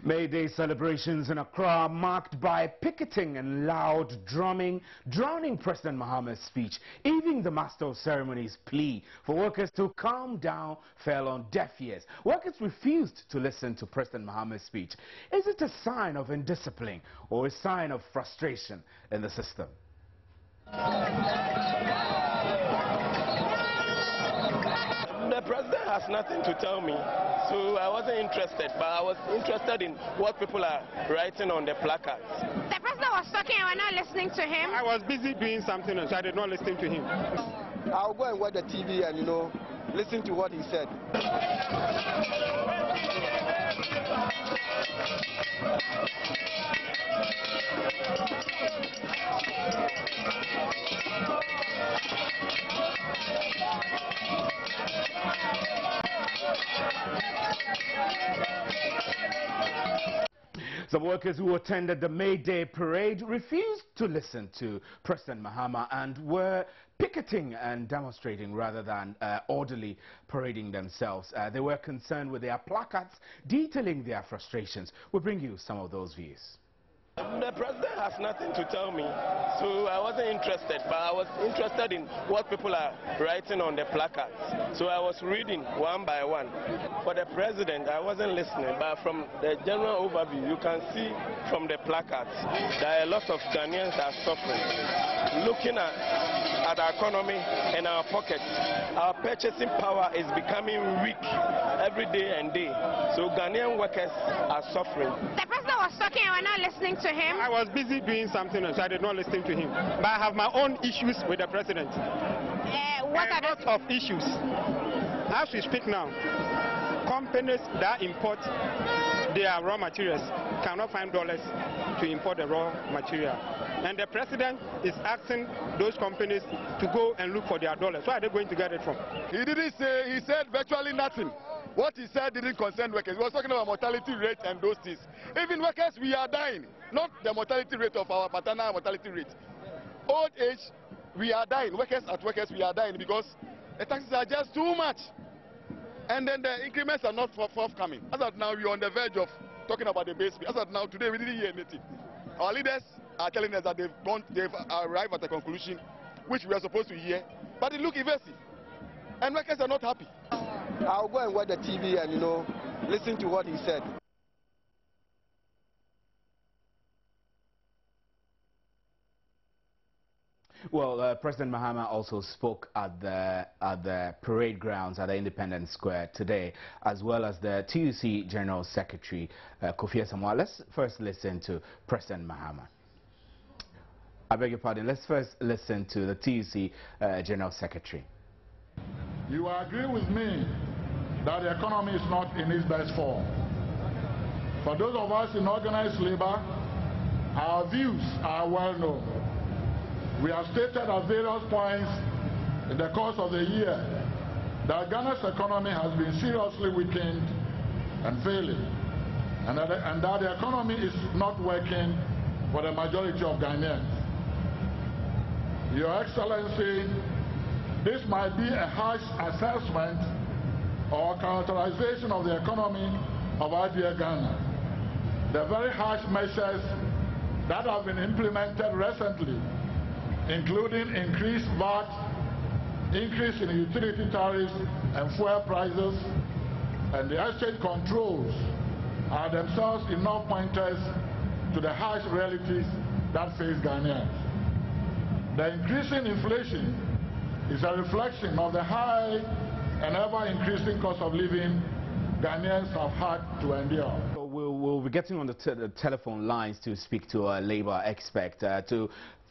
May Day celebrations in Accra marked by picketing and loud drumming, drowning President Mahama's speech. Even the master of ceremonies' plea for workers to calm down fell on deaf ears. Workers refused to listen to President Mahama's speech. Is it a sign of indiscipline or a sign of frustration in the system? The president has nothing to tell me, so I wasn't interested, but I was interested in what people are writing on the placards. The president was talking and we're not listening to him. I was busy doing something else, so I did not listen to him. I'll go and watch the TV and, listen to what he said. Some workers who attended the May Day parade refused to listen to President Mahama and were picketing and demonstrating rather than orderly parading themselves. They were concerned with their placards detailing their frustrations. We'll bring you some of those views. The president has nothing to tell me, so I wasn't interested, but I was interested in what people are writing on the placards. So I was reading one by one. For the president, I wasn't listening, but from the general overview, you can see from the placards that a lot of Ghanaians are suffering. Looking at our economy and our pockets, our purchasing power is becoming weak every day and day. So Ghanaian workers are suffering. The president was talking and we're not listening to him. I was busy doing something else, so I did not listen to him. But I have my own issues with the president. What are those? Of issues. As we speak now, companies that import their raw materials cannot find dollars to import the raw material. And the president is asking those companies to go and look for their dollars. Where are they going to get it from? He didn't say, he said virtually nothing. What he said didn't concern workers. He was talking about mortality rate and those things. Even workers, we are dying. Not the mortality rate of our paternal mortality rate. Old age, we are dying. Workers, we are dying because the taxes are just too much. And then the increments are not forthcoming. As of now, we are on the verge of talking about the base pay. As of now, today, we didn't hear anything. Our leaders are telling us that they've arrived at a conclusion which we are supposed to hear. But it looks evasive. And workers are not happy. I'll go and watch the TV and, listen to what he said. Well, President Mahama also spoke at the parade grounds at the Independence Square today, as well as the TUC General Secretary, Kufuor. Let's first listen to President Mahama. I beg your pardon. Let's first listen to the TUC General Secretary. You agree with me that the economy is not in its best form. For those of us in organized labor, our views are well known. We have stated at various points in the course of the year that Ghana's economy has been seriously weakened and failing, and that the economy is not working for the majority of Ghanaians. Your Excellency, this might be a harsh assessment or characterization of the economy of our dear Ghana. The very harsh measures that have been implemented recently, including increased VAT, increase in utility tariffs and fuel prices, and the exchange controls are themselves enough pointers to the harsh realities that face Ghanaians. The increasing inflation is a reflection of the high and ever-increasing cost of living Ghanaians have had to endure. So we'll be getting on the telephone lines to speak to a labor expert to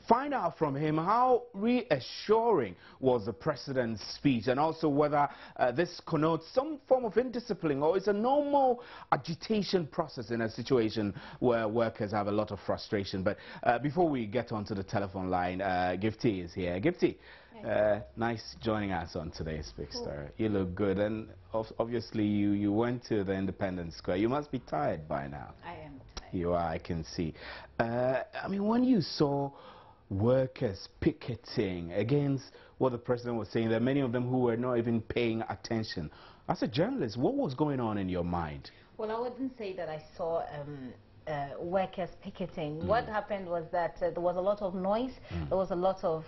find out from him how reassuring was the president's speech, and also whether this connotes some form of indiscipline or is a normal agitation process in a situation where workers have a lot of frustration. But before we get onto the telephone line, Gifty is here. Gifty, nice joining us on today's Big Story. You look good, and obviously you went to the Independence Square. You must be tired by now. I am tired. You are, I can see. I mean, when you saw workers picketing against what the president was saying, there are many of them who were not even paying attention. As a journalist, what was going on in your mind? Well, I wouldn't say that I saw workers picketing. What happened was that there was a lot of noise. There was a lot of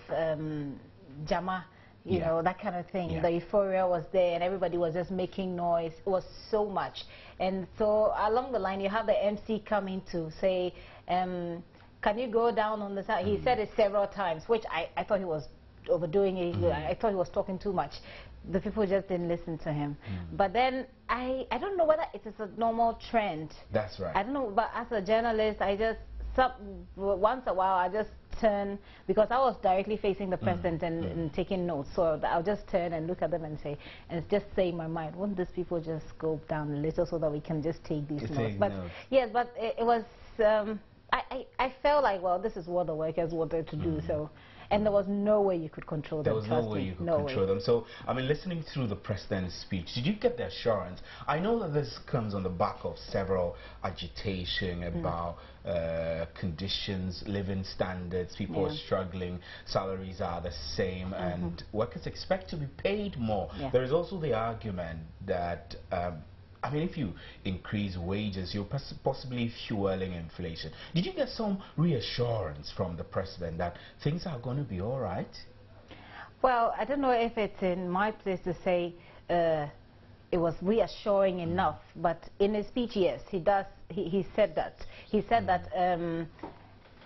jama, you know, that kind of thing. The euphoria was there and everybody was just making noise. It was so much. And so along the line, you have the MC coming to say, can you go down on the side? He said it several times, which I thought he was overdoing it. I thought he was talking too much. The people just didn't listen to him. But then I don't know whether it is a normal trend. That's right. I don't know, but as a journalist, I just once a while I just turn, because I was directly facing the president and taking notes, so I'll just turn and look at them and say, and just say in my mind, won't these people just go down a little so that we can just take these notes? But yes, but it was I felt like, well, this is what the workers wanted to do, so. And there was no way you could control them. There was no way you could control them. So, I mean, listening through the president's speech, did you get the assurance? I know that this comes on the back of several agitation about conditions, living standards, people are struggling, salaries are the same, and workers expect to be paid more. There is also the argument that I mean, if you increase wages, you're possibly fueling inflation. Did you get some reassurance from the president that things are going to be all right? Well, I don't know if it's in my place to say it was reassuring enough, but in his speech, yes, he said that. He said that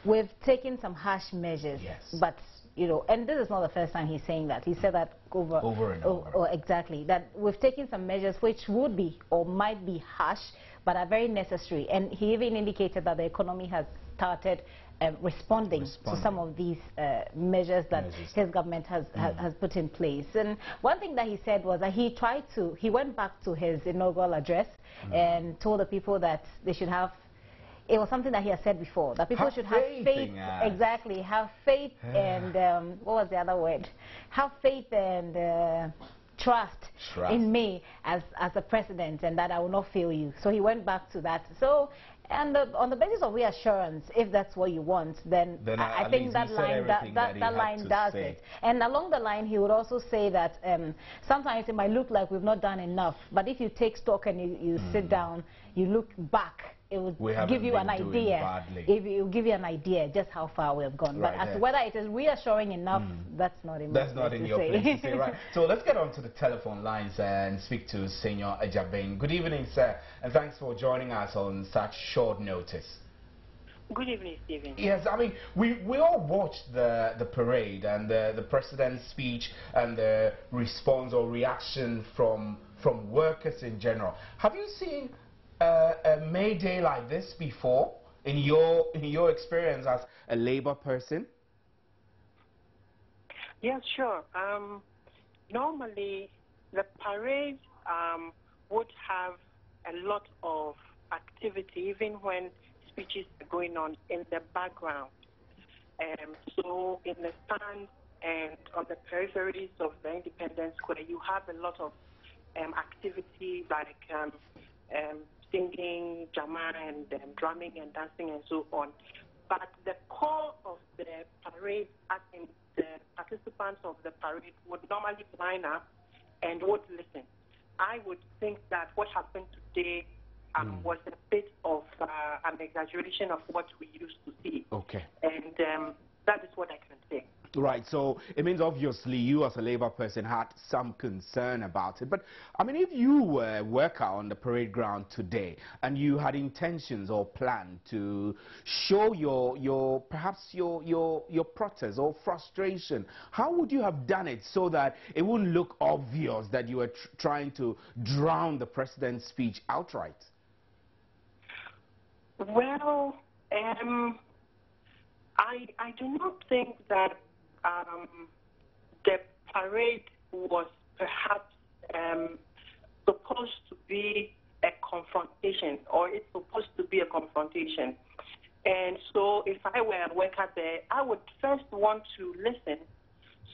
we've taken some harsh measures, but you know, and this is not the first time he's saying that. He said that over and over. Exactly. That we've taken some measures which would be or might be harsh, but are very necessary. And he even indicated that the economy has started responding to some of these measures that his government has put in place. And one thing that he said was that he went back to his inaugural address and told the people that they should have. It was something that he had said before, that people should have faith, have faith and, what was the other word? Have faith and trust in me as a president, and that I will not fail you. So he went back to that. So, and on the basis of reassurance, if that's what you want, then I think that line does it. And along the line, he would also say that sometimes it might look like we've not done enough, but if you take stock and you sit down, you look back, it would give you an idea. If you give you an idea just how far we have gone. But as to whether it is reassuring enough, that's not in my place to say. That's not in your place to say, right? So let's get on to the telephone lines and speak to Senor Ejabeng. Good evening, sir, and thanks for joining us on such short notice. Good evening, Stephen. Yes, I mean, we all watched the parade and the president's speech and the response or reaction from workers in general. Have you seen a May Day like this before in your experience as a labor person? Yeah, sure. Normally, the parade would have a lot of activity, even when speeches are going on in the background. So in the stand and on the peripheries of the Independence Square, you have a lot of activity like singing, jama, and drumming and dancing and so on. But the core of the parade, I think the participants of the parade would normally line up and would listen. I would think that what happened today was a bit of an exaggeration of what we used to see. Okay. And that is what I can say. Right, so it means obviously you as a labor person had some concern about it. But I mean, if you were a worker on the parade ground today and you had intentions or plan to show perhaps your protest or frustration, how would you have done it so that it wouldn't look obvious that you were trying to drown the president's speech outright? Well, I do not think that the parade was perhaps supposed to be a confrontation, or it's supposed to be a confrontation. And so if I were a worker there, I would first want to listen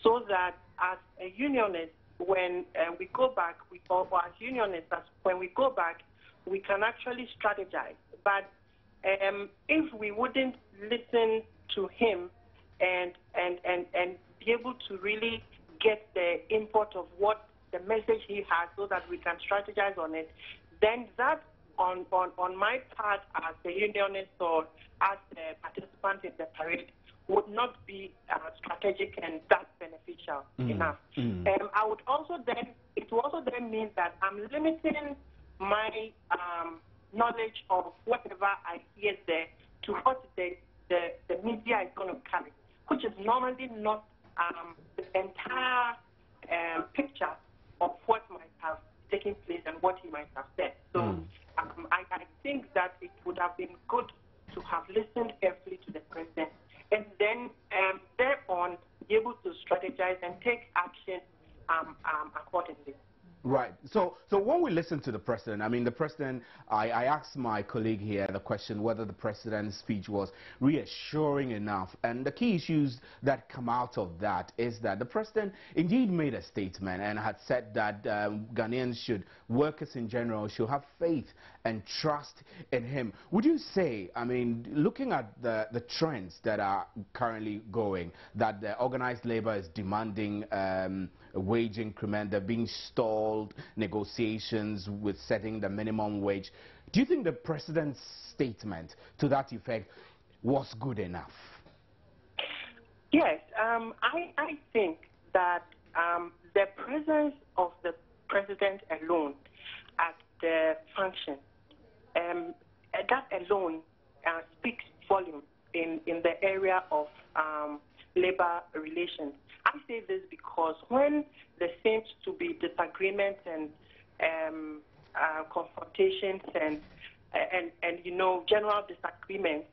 so that as a unionist, when we go back, or as unionists, when we go back, we can actually strategize. But if we wouldn't listen to him and be able to really get the import of what the message he has so that we can strategize on it, then that on my part as a unionist or as a participant in the parade would not be strategic and that beneficial enough. I would also then, it will also then mean that I'm limiting my knowledge of whatever I hear there to what the media is going to carry, which is normally not the entire picture of what might have taken place and what he might have said. So I think that it would have been good to have listened carefully to the president and then thereon be able to strategize and take action accordingly. Right. So when we listen to the president, I mean, the president, I asked my colleague here the question whether the president's speech was reassuring enough. And the key issues that come out of that is that the president indeed made a statement and had said that Ghanaians should, workers in general, should have faith and trust in him. Would you say, I mean, looking at the trends that are currently going, that the organized labor is demanding a wage increment, they're being stalled, negotiations with setting the minimum wage. Do you think the president's statement to that effect was good enough? Yes, I think that the presence of the president alone at the function, that alone speaks volume in the area of labor relations. I say this because when there seems to be disagreements and confrontations and you know, general disagreements,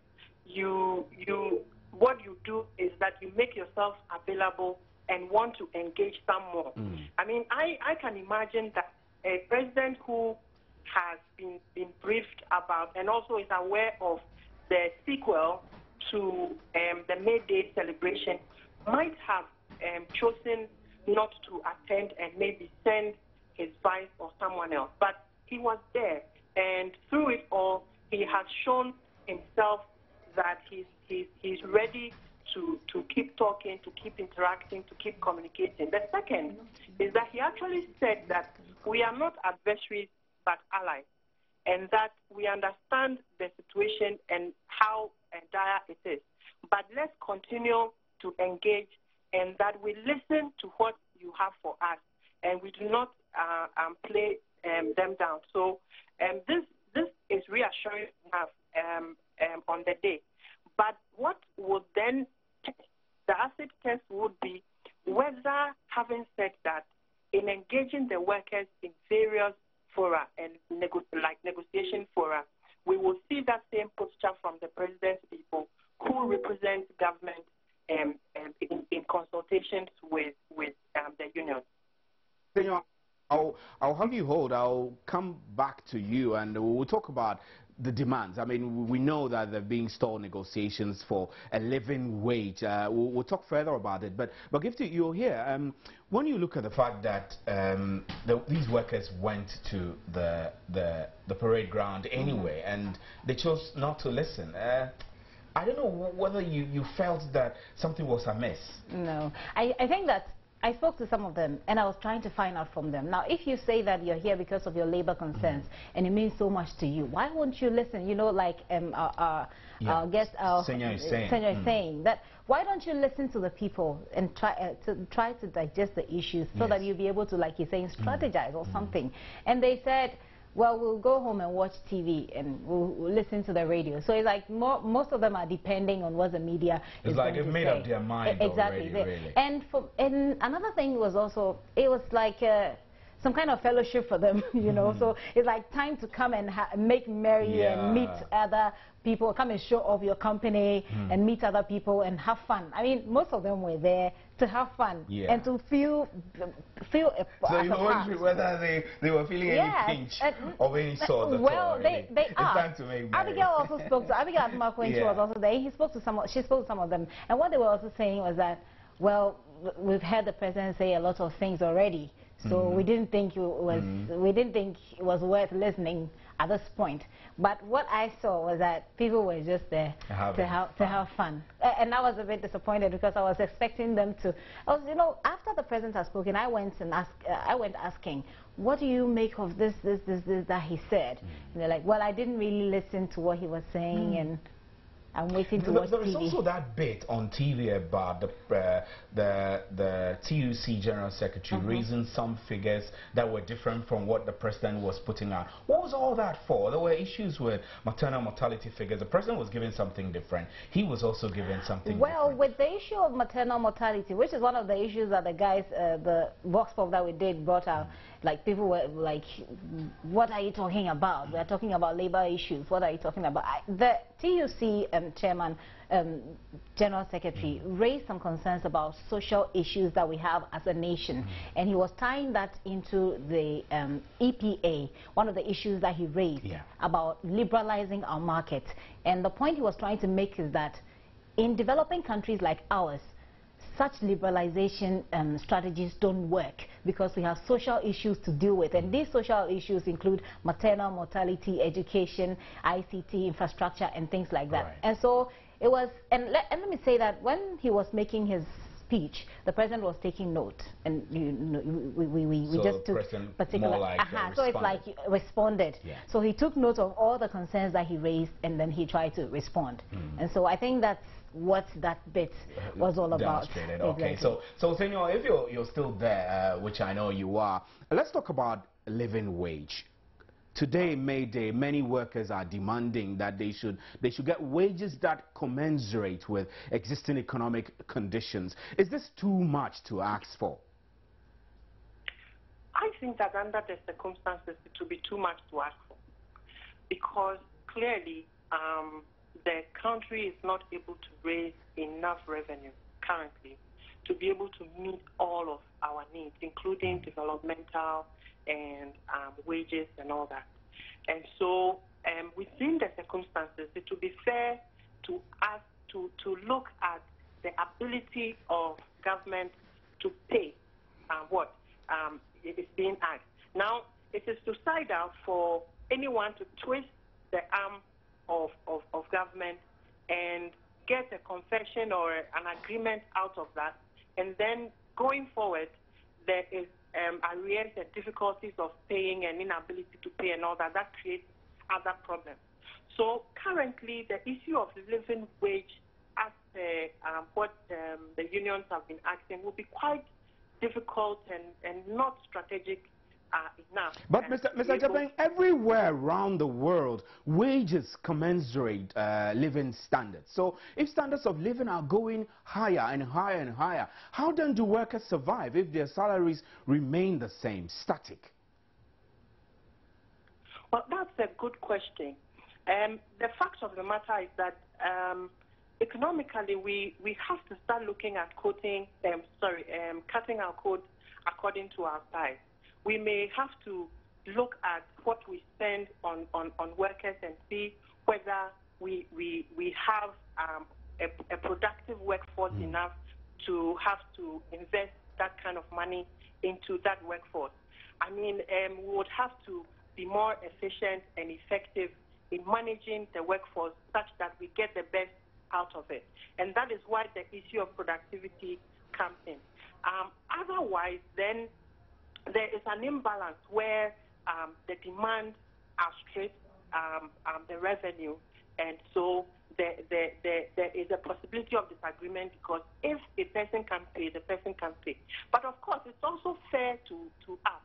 what you do is that you make yourself available and want to engage some more. I mean, I can imagine that a president who has been briefed about and also is aware of the sequel to the May Day celebration might have chosen not to attend and maybe send his vice or someone else. But he was there, and through it all, he has shown himself that he's ready to keep talking, to keep interacting, to keep communicating. The second is that he actually said that we are not adversaries but allies, and that we understand the situation and how dire it is. But let's continue to engage, and that we listen to what you have for us, and we do not play them down. So this is reassuring enough on the day. But what would then the acid test would be whether, having said that, in engaging the workers in various fora and negotiation fora, we will see that same posture from the president's people who represent government in consultations with the union. I'll have you hold. I'll come back to you and we'll talk about the demands. I mean, we know that there are being stalled negotiations for a living wage. We'll talk further about it. But Gifty, you're here. When you look at the fact that these workers went to the parade ground anyway and they chose not to listen, I don't know whether you felt that something was amiss. No. I think that I spoke to some of them and I was trying to find out from them. Now, if you say that you're here because of your labor concerns and it means so much to you, why won't you listen? You know, like our guest, Senior is saying that, why don't you listen to the people and try to digest the issues so that you'll be able to, like you're saying, strategize or something. And they said, well, we'll go home and watch TV and we'll listen to the radio. So it's like most of them are depending on what the media is going to say. It's like they've made up their mind already, really. And another thing was also, it was like some kind of fellowship for them, you know. So it's like time to come and make merry and meet other people, come and show off your company and meet other people and have fun. I mean, most of them were there to have fun and to feel a So you were wondering whether they were feeling any pinch of any sort at all. Well, they are. Time to make merry. Abigail also spoke to Abigail when she was also there. She spoke to some of them, and what they were also saying was that, well, we've heard the president say a lot of things already. So we didn't think it was worth listening at this point. But what I saw was that people were just there to have fun. And I was a bit disappointed because I was expecting them to. You know, after the president had spoken, I went asking, what do you make of this that he said? And they're like, well, I didn't really listen to what he was saying, and I'm waiting to watch There is TV. also that bit on TV about the TUC General Secretary raising some figures that were different from what the president was putting out. What was all that for? There were issues with maternal mortality figures. The president was giving something different. He was also giving something different. With the issue of maternal mortality, which is one of the issues that the guys, the Vox Pop that we did brought out, like people were like, what are you talking about? We're talking about labor issues. What are you talking about? The TUC chairman, General Secretary, raised some concerns about social issues that we have as a nation. And he was tying that into the EPA, one of the issues that he raised about liberalizing our market. And the point he was trying to make is that in developing countries like ours, such liberalization strategies don't work because we have social issues to deal with, and these social issues include maternal mortality, education, ICT infrastructure, and things like that. Right. And so it was, and let me say that when he was making his speech, the president was taking note, and we just took particular. Like so it's like he responded. Yeah. So he took note of all the concerns that he raised, and then he tried to respond. And so I think that's what that bit was all about. Okay, exactly. so Senor, if you're still there, which I know you are, let's talk about living wage. Today, May Day, many workers are demanding that they should get wages that commensurate with existing economic conditions. Is this too much to ask for? I think that under the circumstances, it would be too much to ask for, because clearly the country is not able to raise enough revenue currently to be able to meet all of our needs, including developmental and wages and all that. And so within the circumstances, it would be fair to ask to look at the ability of government to pay what is being asked. Now, it is suicidal for anyone to twist the arm of government and get a confession or an agreement out of that, and then going forward, there is arrears and difficulties of paying and inability to pay and all that. That creates other problems. So currently, the issue of living wage, as what the unions have been asking, will be quite difficult and not strategic enough. But Mr. Japan, everywhere around the world, wages commensurate living standards. So if standards of living are going higher and higher and higher, how then do workers survive if their salaries remain the same, static? Well, that's a good question. The fact of the matter is that economically, we have to start looking at cutting our coat according to our size. We may have to look at what we spend on workers and see whether we have a productive workforce enough to have to invest that kind of money into that workforce. I mean, we would have to be more efficient and effective in managing the workforce such that we get the best out of it. And that is why the issue of productivity comes in. Otherwise, then, there is an imbalance where the demand outstrips the revenue, and so there is a possibility of disagreement, because if a person can pay, the person can pay. But of course, it's also fair to ask.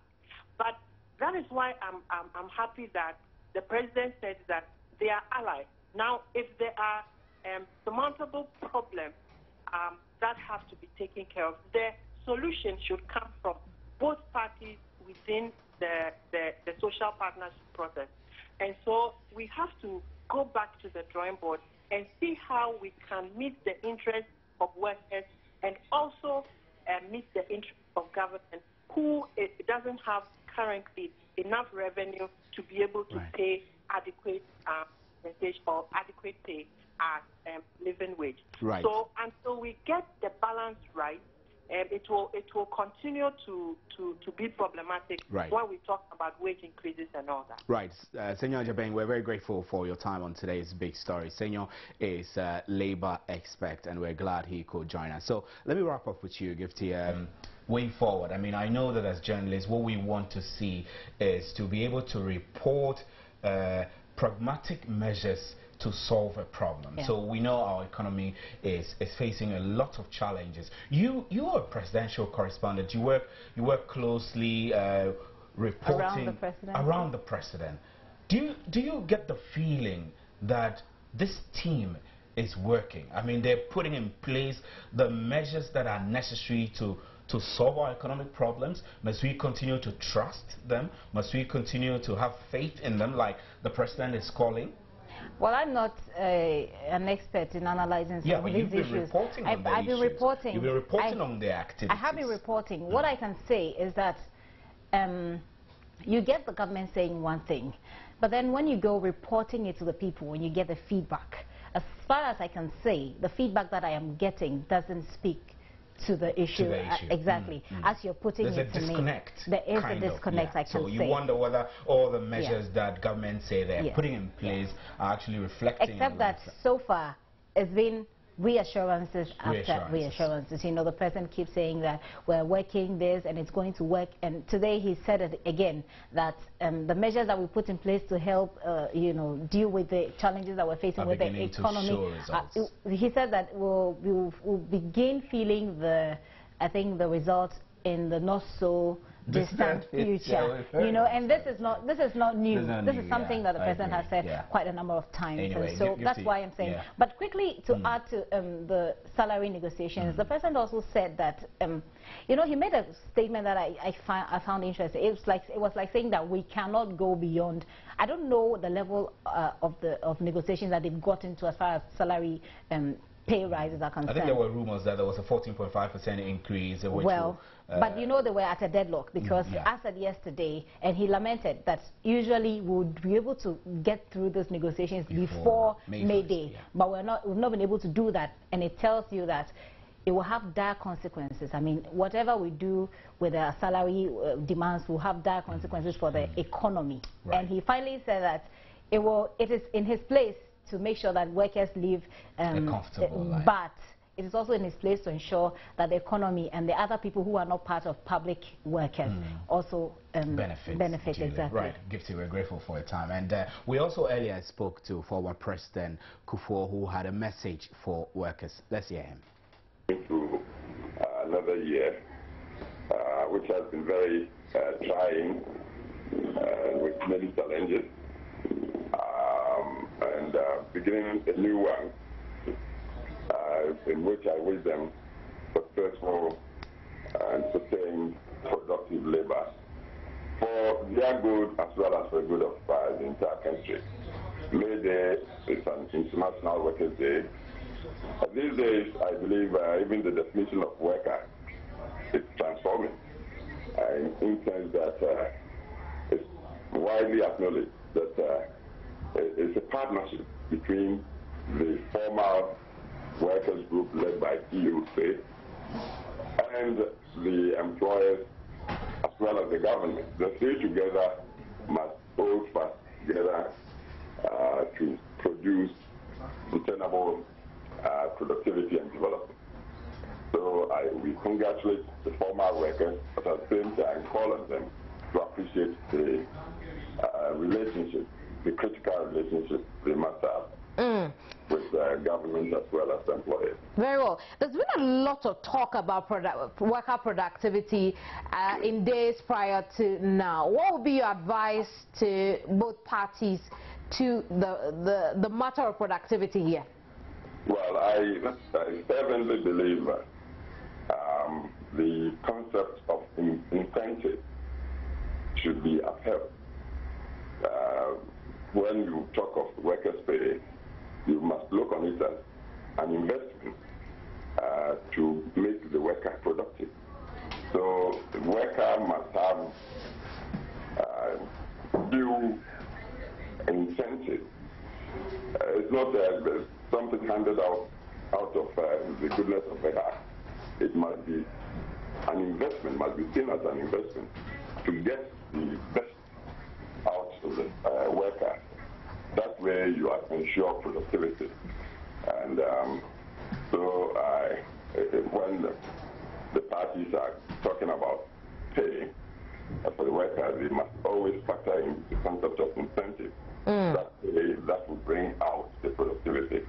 But that is why I'm happy that the president said that they are allies. Now, if there are surmountable problems that have to be taken care of, the solution should come from both parties within the social partnership process. And so we have to go back to the drawing board and see how we can meet the interests of workers and also meet the interests of government, who doesn't have currently enough revenue to be able to pay adequate or adequate pay as living wage. Right. So until we get the balance right, it will continue to be problematic when we talk about wage increases and all that. Right. Senor Jabeng, we're very grateful for your time on today's Big Story. Senor is a labor expert, and we're glad he could join us. So let me wrap up with you, Gifty. Way forward, I mean, I know that as journalists, what we want to see is to be able to report pragmatic measures to solve a problem. Yeah. So we know our economy is facing a lot of challenges. You are a presidential correspondent. You work closely reporting around the president. Do you get the feeling that this team is working? I mean, they're putting in place the measures that are necessary to solve our economic problems? Must we continue to trust them? Must we continue to have faith in them like the president is calling? Well, I'm not an expert in analyzing some of these issues. I've been reporting. You've been reporting on their activities. I have been reporting. What I can say is that you get the government saying one thing, but then when you go reporting it to the people, when you get the feedback, as far as I can say, the feedback that I am getting doesn't speak to the issue. Exactly. As you're putting it to me. There is a disconnect, I can say. So you wonder whether all the measures that government say they're putting in place are actually reflecting. Except that so far it's been reassurances after reassurances. You know, the president keeps saying that we're working this and it's going to work. And today he said it again, that the measures that we put in place to help, you know, deal with the challenges that we're facing with the economy. He said that we'll begin feeling I think the results in the not so distant future, you know, and this is not new. This is something that the president has said quite a number of times, anyway, and so that's why I'm saying. But quickly to add to the salary negotiations, the president also said that you know, he made a statement that I found interesting. It was like saying that we cannot go beyond. I don't know the level of negotiations that they've got into as far as salary pay rises are concerned. I think there were rumors that there was a 14.5% increase. But you know, they were at a deadlock because as of yesterday, and he lamented that usually we would be able to get through those negotiations before May Day, but we've not been able to do that, and it tells you that it will have dire consequences. I mean, whatever we do with our salary demands will have dire consequences for the economy. And he finally said that it is in his place to make sure that workers live a comfortable life. But it is also in his place to ensure that the economy and the other people who are not part of public workers also benefit. Exactly. Right, Gifty, we're grateful for your time. And we also earlier spoke to former President Kufuor, who had a message for workers. Let's hear him. Into another year, which has been very trying with many challenges. And beginning a new one, in which I wish them successful and sustained productive labor for their good as well as for the good of the entire country. May Day is an International Workers' Day. These days, I believe even the definition of worker is transforming in the sense that it's widely acknowledged that it's a partnership between the formal workers group led by EUC and the employers as well as the government. The three together must hold fast together to produce sustainable productivity and development. So we congratulate the formal workers, but at the same time call on them to appreciate the relationship, the critical relationship they must have with government as well as employers. Very well. There's been a lot of talk about worker productivity in days prior to now. What would be your advice to both parties to the matter of productivity here? Well, I fervently believe the concept of incentive should be upheld. When you talk of workers' pay, you must look on it as an investment to make the worker productive. So the worker must have due incentive. It's not something handed out of the goodness of the heart. it must be an investment, must be seen as an investment to get the best out of the worker. That way you ensure productivity. And so when the parties are talking about pay for the workers, they must always factor in the concept of incentive. That will bring out the productivity.